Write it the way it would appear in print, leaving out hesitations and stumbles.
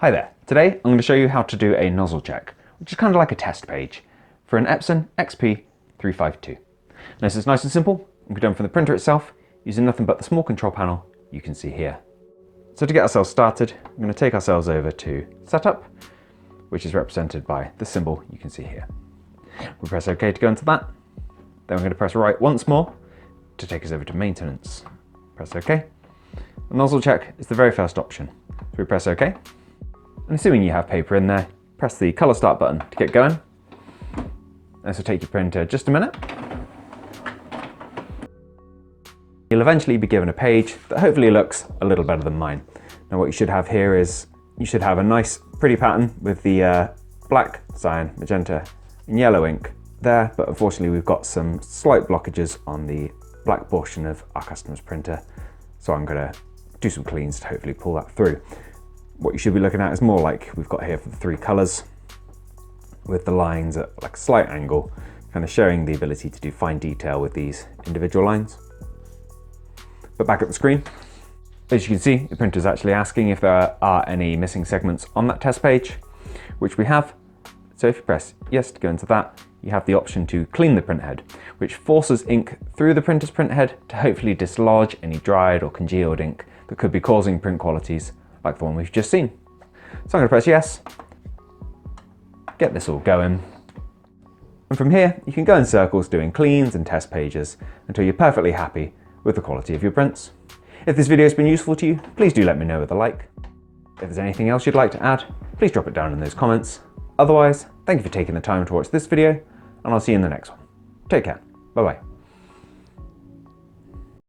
Hi there, today I'm going to show you how to do a nozzle check, which is kind of like a test page, for an Epson XP-352. Now this is nice and simple, it can be done from the printer itself, using nothing but the small control panel you can see here. So to get ourselves started, I'm going to take ourselves over to Setup, which is represented by the symbol you can see here. We'll press OK to go into that, then we're going to press right once more to take us over to Maintenance. Press OK. The nozzle check is the very first option, so we press OK. And assuming you have paper in there, press the colour start button to get going. This will take your printer just a minute. You'll eventually be given a page that hopefully looks a little better than mine. Now what you should have here is, you should have a nice pretty pattern with the black, cyan, magenta and yellow ink there, but unfortunately we've got some slight blockages on the black portion of our customer's printer. So I'm going to do some cleans to hopefully pull that through. What you should be looking at is more like we've got here for the three colours, with the lines at like a slight angle, kind of showing the ability to do fine detail with these individual lines. But back at the screen, as you can see, the printer is actually asking if there are any missing segments on that test page, which we have. So if you press yes to go into that, you have the option to clean the print head, which forces ink through the printer's print head to hopefully dislodge any dried or congealed ink that could be causing print qualities like the one we've just seen. So I'm going to press yes, get this all going, and from here you can go in circles doing cleans and test pages until you're perfectly happy with the quality of your prints. If this video has been useful to you, please do let me know with a like. If there's anything else you'd like to add, please drop it down in those comments. Otherwise, thank you for taking the time to watch this video, and I'll see you in the next one. Take care. Bye bye.